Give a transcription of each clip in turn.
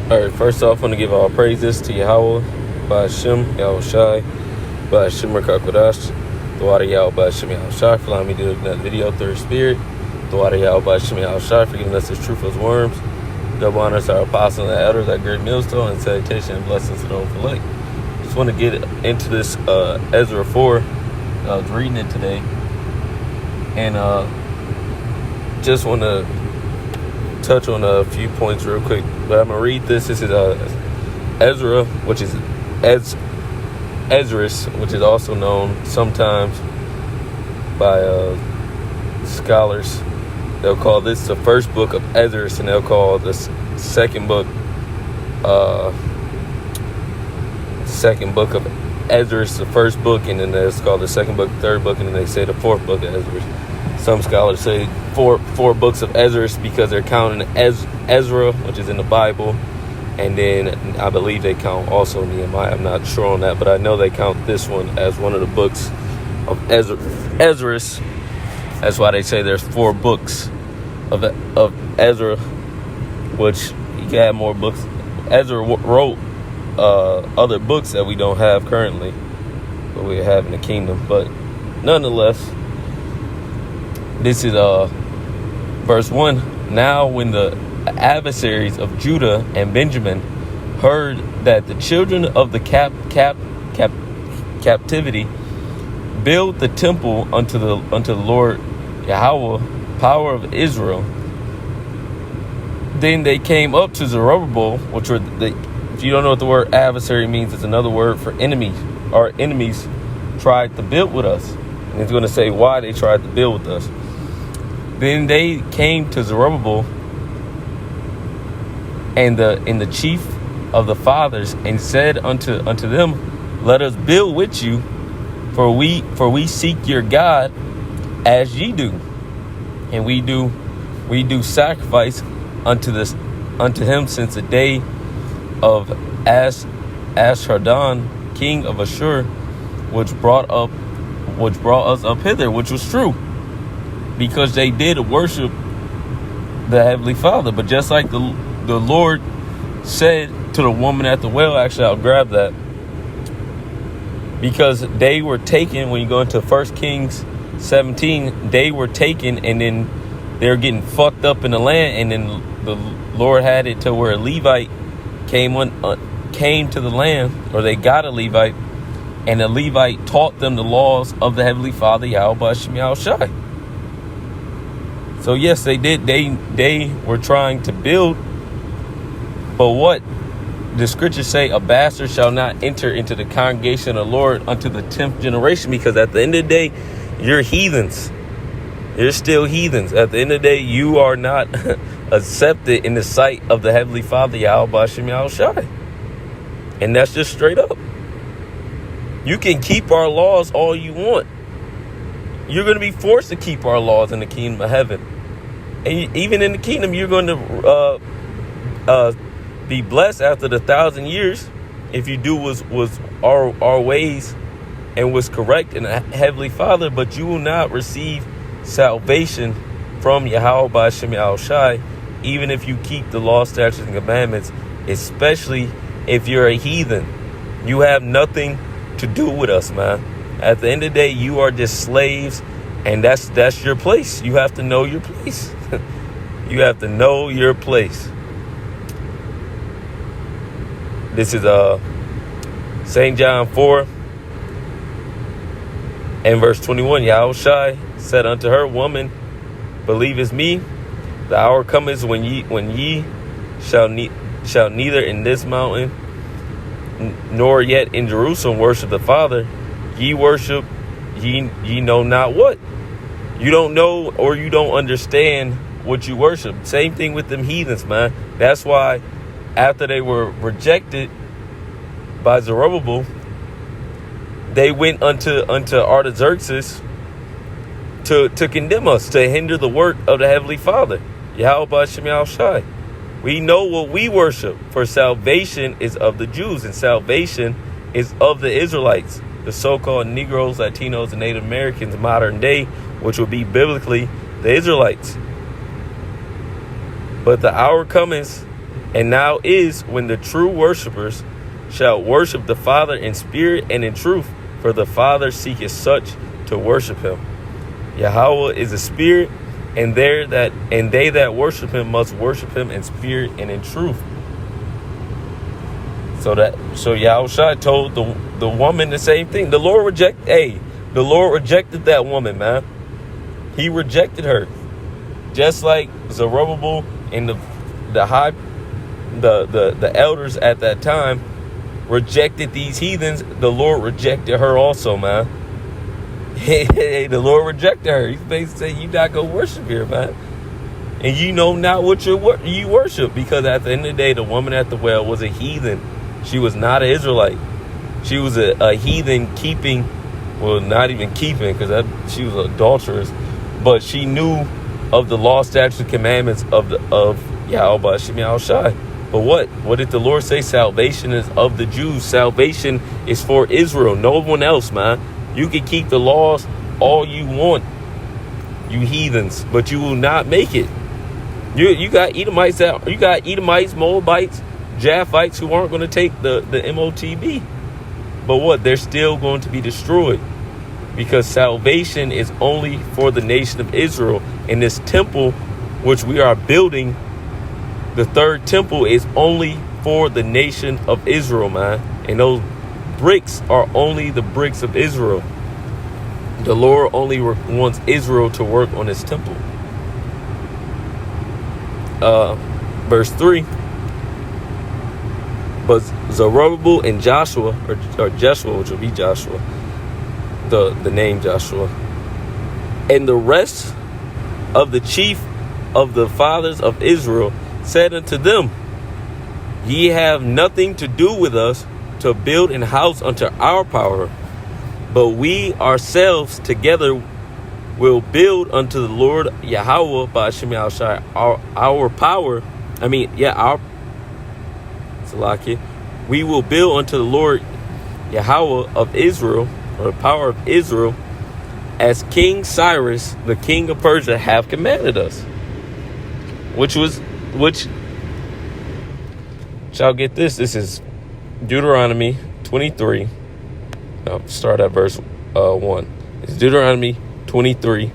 Alright, first off, I want to give all praises to Yahweh, Ba'ashem, Yahweh Shai, Ba'ashem Rakakwadash, Dwada Yahweh Ba'ashem Yahweh Shai for allowing me to do that video through His Spirit, Dwada Yahweh Ba'ashem Yahweh Shai for giving us His truth as worms, double honors to our apostles and elders at Great Millstone, and salutation and blessings to those elect. Just want to get into this Ezra 4. I was reading it today, and just want to touch on a few points real quick, but I'm gonna read this. This is Ezra, which is Esdras, which is also known sometimes by scholars. They'll call this the first book of Esdras, and they'll call this second book of Esdras the first book, and then it's called the second book, third book, and then they say the fourth book of Esdras. Some scholars say four books of Esdras because they're counting Ezra, which is in the Bible, and then I believe they count also Nehemiah. I'm not sure on that, but I know they count this one as one of the books of Esdras. That's why they say there's 4 books of Ezra, which you can have more books. Ezra wrote other books that we don't have currently, but we have in the kingdom. But nonetheless, this is verse 1. Now when the adversaries of Judah and Benjamin heard that the children of the captivity build the temple unto the Lord Yahweh, power of Israel, then they came up to Zerubbabel, which were if you don't know what the word adversary means, it's another word for enemies. Our enemies tried to build with us, and it's going to say why they tried to build with us. Then they came to Zerubbabel and the chief of the fathers, and said unto them, let us build with you, for we seek your God as ye do, and we do sacrifice unto him since the day of Ashhadon, king of Ashur, which brought us up hither, which was true, because they did worship the Heavenly Father. But just like the Lord said to the woman at the well, actually I'll grab that, because they were taken. When you go into 1 Kings 17, they were taken, and then they're getting fucked up in the land, and then the Lord had it to where a Levite came to the land, or they got a Levite, and the Levite taught them the laws of the Heavenly Father, Yahweh Ba'ashem Yahweh Shai. So yes, they did. They were trying to build, but what the scriptures say, a bastard shall not enter into the congregation of the Lord unto the 10th generation, because at the end of the day, you're heathens. You're still heathens. At the end of the day, you are not accepted in the sight of the Heavenly Father, Yahweh Ba'ashem Yahweh Shai. And that's just straight up. You can keep our laws all you want. You're going to be forced to keep our laws in the kingdom of heaven. And even in the kingdom, you're going to be blessed after the 1,000 years if you do was our ways and was correct in the Heavenly Father. But you will not receive salvation from Yahweh Ba'ashem Yahweh Shai, even if you keep the law, statutes, and commandments, especially if you're a heathen. You have nothing to do with us, man. At the end of the day, you are just slaves, and that's your place. You have to know your place. You have to know your place. This is St. John 4 and verse 21. Yahweh Shai said unto her, woman, believest me, the hour cometh when ye shall neither in this mountain nor yet in Jerusalem worship the Father. Ye worship ye know not what. You don't know, or you don't understand what you worship. Same thing with them heathens, man. That's why after they were rejected by Zerubbabel, they went unto Artaxerxes to condemn us, to hinder the work of the Heavenly Father, Yahweh Ba'ashem Yahweh Shai. We know what we worship, for salvation is of the Jews, and salvation is of the Israelites, the so-called Negroes, Latinos, and Native Americans, modern day, which would be biblically the Israelites. But the hour cometh And now is when the true worshipers shall worship the Father in spirit and in truth, for the Father seeketh such to worship him. Yahweh is a spirit, and they that worship him must worship him in spirit and in truth. So Yahushua told the woman the same thing. The Lord rejected that woman, man. He rejected her. Just like Zerubbabel and the elders at that time rejected these heathens, the Lord rejected her also, man. The Lord rejected her. He's basically saying, you not go worship here, man. And you know not what you worship, because at the end of the day, the woman at the well was a heathen. She was not an Israelite. She was a heathen keeping, well, not even keeping, because she was adulterous, but she knew of the law, statutes, and commandments of Yahweh Shem Yahushai. But what did the Lord say? Salvation is of the Jews. Salvation is for Israel, no one else, man. You can keep the laws all you want, you heathens, but you will not make it. You got Edomites, Moabites, Japhites who aren't going to take the MOTB. But what? They're still going to be destroyed, because salvation is only for the nation of Israel. And this temple, which we are building, the third temple, is only for the nation of Israel, man. And those bricks are only the bricks of Israel. The Lord only wants Israel to work on his temple. Verse 3. But Zerubbabel and Joshua, or Joshua, which will be Joshua, the name Joshua, and the rest of the chief of the fathers of Israel said unto them, Ye have nothing to do with us to build an house unto our power, but we ourselves together will build unto the Lord Yahweh by Shem Yahushai our power. We will build unto the Lord Yahweh of Israel, or the power of Israel, as King Cyrus, the king of Persia, have commanded us. Which shall get this. This is Deuteronomy 23. I'll start at verse 1. It's Deuteronomy 23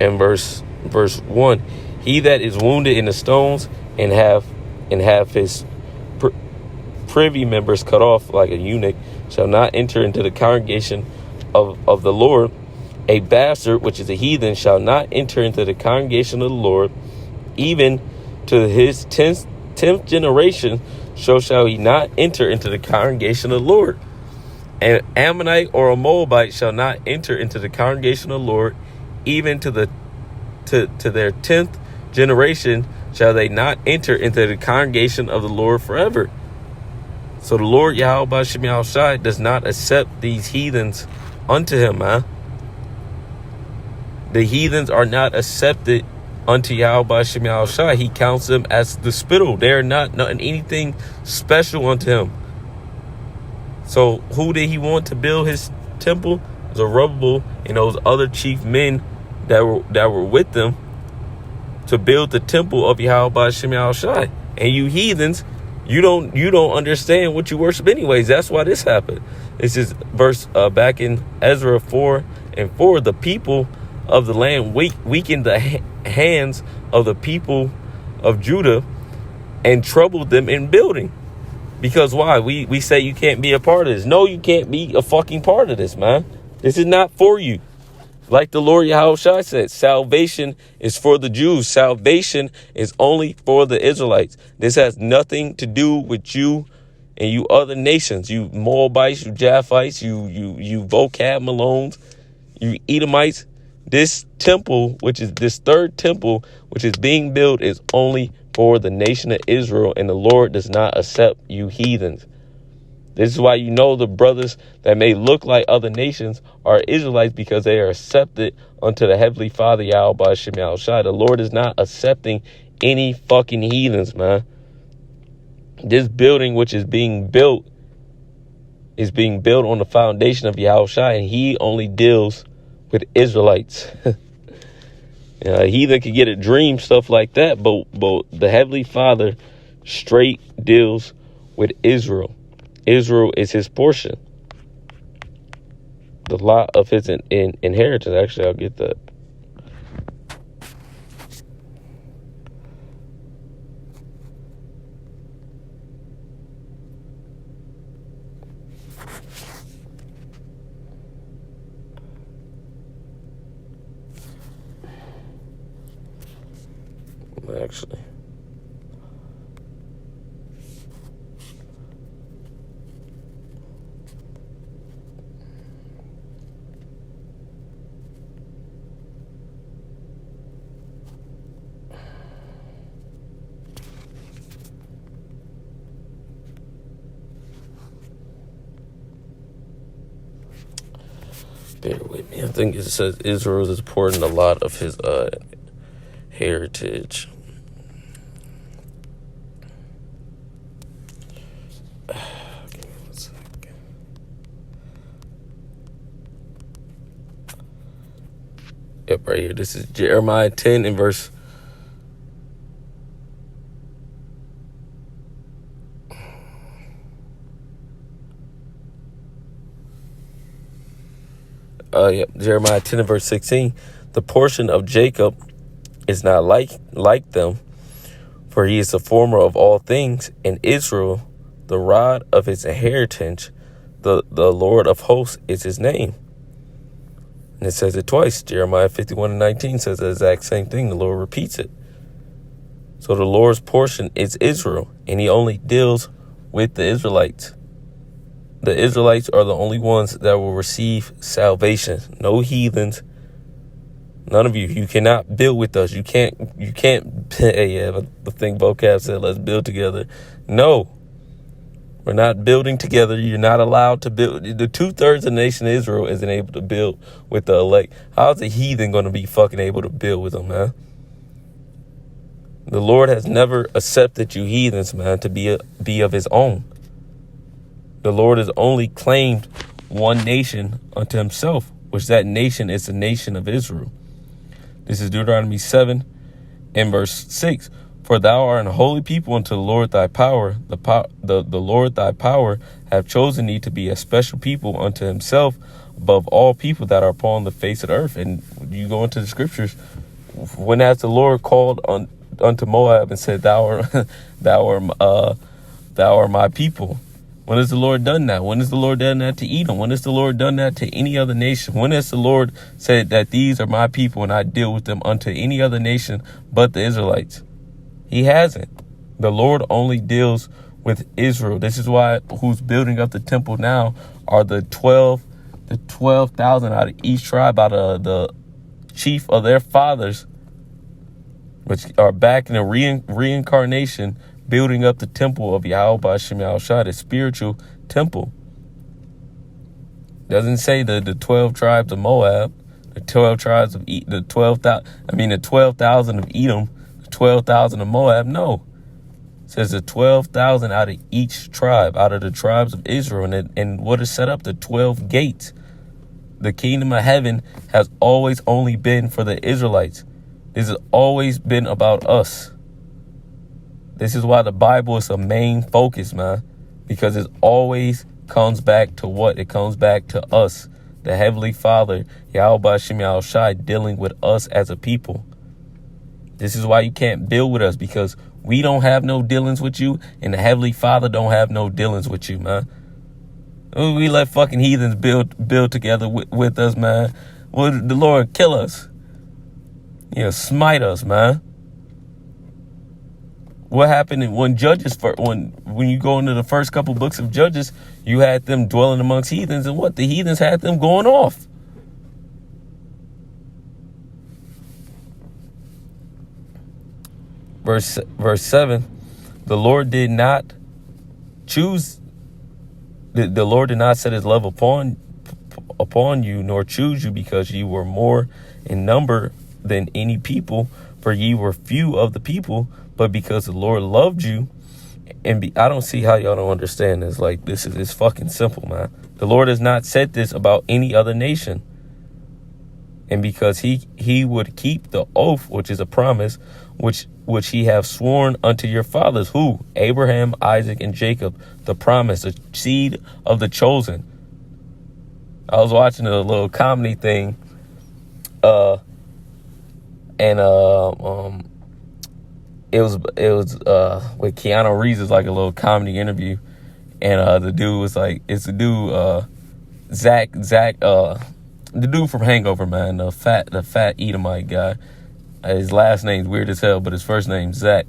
and verse 1. He that is wounded in the stones and have his privy members cut off like a eunuch shall not enter into the congregation of the Lord. A bastard, which is a heathen, shall not enter into the congregation of the Lord. Even to his 10th generation, so shall he not enter into the congregation of the Lord. An Ammonite or a Moabite shall not enter into the congregation of the Lord. Even to their 10th generation shall they not enter into the congregation of the Lord forever. So the Lord Yahweh Shem Yahushai does not accept these heathens unto him, man. The heathens are not accepted unto Yahweh Shem Yahushai. He counts them as the spittle. They are not anything special unto him. So who did he want to build his temple? Zerubbabel and those other chief men that were with them to build the temple of Yahweh Shem Yahushai. And you heathens, you don't understand what you worship anyways. That's why this happened. This is verse back in Ezra 4:4. The people of the land weakened the hands of the people of Judah and troubled them in building. Because why? We say you can't be a part of this. No, you can't be a fucking part of this, man. This is not for you. Like the Lord Yahushua said, salvation is for the Jews. Salvation is only for the Israelites. This has nothing to do with you and you other nations. You Moabites, you Japhites, you vocab Malones, you Edomites. This temple, this third temple, which is being built, is only for the nation of Israel, and the Lord does not accept you heathens. This is why you know the brothers that may look like other nations are Israelites, because they are accepted unto the Heavenly Father, Yahweh Shem Yahushai. The Lord is not accepting any fucking heathens, man. This building, which is being built on the foundation of Yahushai, and he only deals with Israelites. Heathen could get a dream, stuff like that, but the Heavenly Father straight deals with Israel. Israel is his portion, the lot of his inheritance. Actually, I'll get that. Actually, bear with me. I think it says Israel is important a lot of his heritage. Yep, right here. This is Jeremiah 10 and verse. Jeremiah 10 and verse 16. The portion of Jacob is not like them, for he is the former of all things, and Israel, the rod of his inheritance, the Lord of hosts is his name. And it says it twice. Jeremiah 51 and 19 says the exact same thing. The Lord repeats it. So the Lord's portion is Israel, and he only deals with the Israelites. The Israelites are the only ones that will receive salvation. No heathens. None of you. You cannot build with us. You can't. Hey, yeah, the thing vocab said, let's build together. No. We're not building together. You're not allowed to build. The 2/3 of the nation of Israel isn't able to build with the elect. How's a heathen going to be fucking able to build with them, man? The Lord has never accepted you heathens, man, to be of his own. The Lord has only claimed one nation unto himself, which that nation is the nation of Israel. This is Deuteronomy 7 and verse 6. For thou art an holy people unto the Lord thy power. The Lord thy power have chosen thee to be a special people unto himself above all people that are upon the face of the earth. And you go into the scriptures, when has the Lord called unto Moab and said, thou art my people? When has the Lord done that? When has the Lord done that to Edom? When has the Lord done that to any other nation? When has the Lord said that these are my people and I deal with them unto any other nation but the Israelites? He hasn't. The Lord only deals with Israel. This is why who's building up the temple now are the 12,000 out of each tribe, out of the chief of their fathers, which are back in the reincarnation, building up the temple of Yahweh B'Shem Yahushua, the spiritual temple. Doesn't say the 12 tribes of Moab, the 12 tribes of the 12,000 of Edom, the 12,000 of Moab. No, it says the 12,000 out of each tribe, out of the tribes of Israel, and what is set up, the 12 gates. The kingdom of heaven has always only been for the Israelites. This has always been about us. This is why the Bible is a main focus, man, because it always comes back to what? It comes back to us, the Heavenly Father, Yahweh B'Shem Yahushua, dealing with us as a people. This is why you can't build with us, because we don't have no dealings with you, and the Heavenly Father don't have no dealings with you, man. We let fucking heathens build together with us, man. Will the Lord kill us? Smite us, man. What happened when Judges, when you go into the first couple books of Judges, you had them dwelling amongst heathens, and what? The heathens had them going off. Verse 7, the Lord did not choose, the Lord did not set his love upon you, nor choose you, because ye were more in number than any people, for ye were few of the people, but because the Lord loved you. And I don't see how y'all don't understand this. Like, it's fucking simple, man. The Lord has not said this about any other nation. and because he would keep the oath, which is a promise, which he have sworn unto your fathers, who? Abraham, Isaac, and Jacob, the promise, the seed of the chosen. I was watching a little comedy thing, and it was with Keanu Reeves. Is like a little comedy interview, and the dude was like, it's the dude Zach the dude from Hangover, man, the fat Edomite guy. His last name's weird as hell, but his first name's Zach.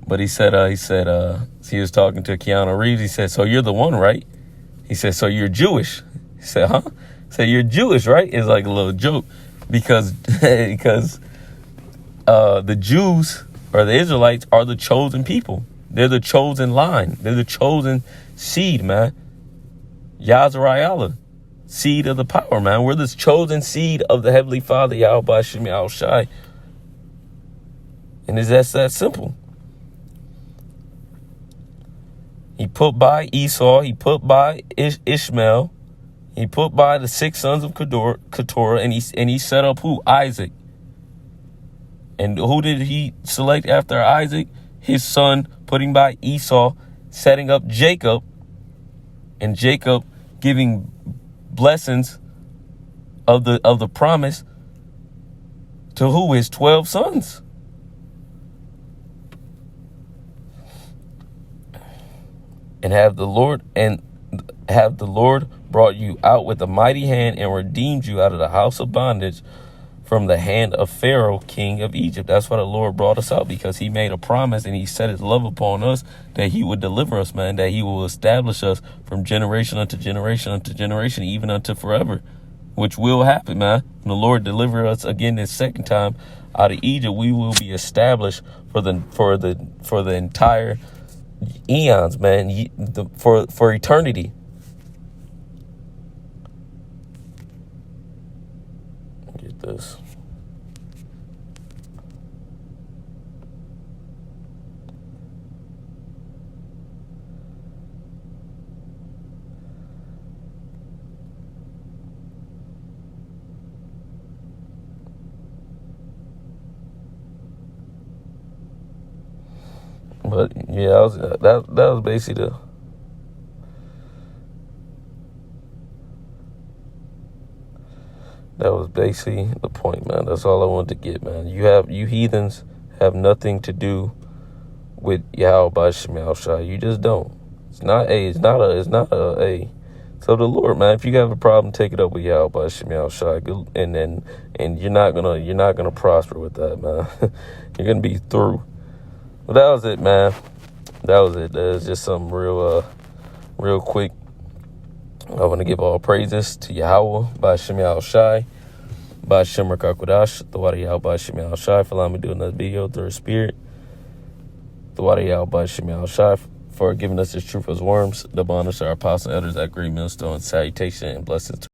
But he said he was talking to Keanu Reeves. He said, "So you're the one, right?" He said, "So you're Jewish?" He said, "Huh?" He said, "You're Jewish, right?" It's like a little joke because the Jews or the Israelites are the chosen people. They're the chosen line. They're the chosen seed, man. Yazarayala, seed of the power, man. We're this chosen seed of the Heavenly Father, Yahweh Shem Shai. And that's that simple. He put by Esau, he put by Ishmael, he put by the 6 sons of Keturah, and he set up who? Isaac. And who did he select after Isaac? His son, putting by Esau, setting up Jacob, and Jacob giving blessings of the promise to who? His 12 sons. And have the Lord brought you out with a mighty hand and redeemed you out of the house of bondage from the hand of Pharaoh, king of Egypt. That's why the Lord brought us out, because he made a promise and he set his love upon us that he would deliver us, man, that he will establish us from generation unto generation unto generation, even unto forever, which will happen, man. When the Lord deliver us again this second time out of Egypt, we will be established for the entire eons, man, for eternity. Get this. But yeah, that was basically the point, man. That's all I wanted to get, man. You heathens have nothing to do with Yahweh Shem Shai. You just don't. It's not a. So the Lord, man, if you have a problem, take it up with Yahweh Shem Shai, and you're not gonna prosper with that, man. You're gonna be through. But that was it, man. That was it. That was just something real quick. I want to give all praises to Yahweh, Ba'Shem Shai, Ba'Shem Rakakwadash, the Wada Yahweh, Ba'Shem Shai, for allowing me to do another video through His Spirit. The Wada Yahweh, Ba'Shem Shai, for giving us His truth as worms. The bonus to our apostle elders at Great Millstone. Salutation and blessings to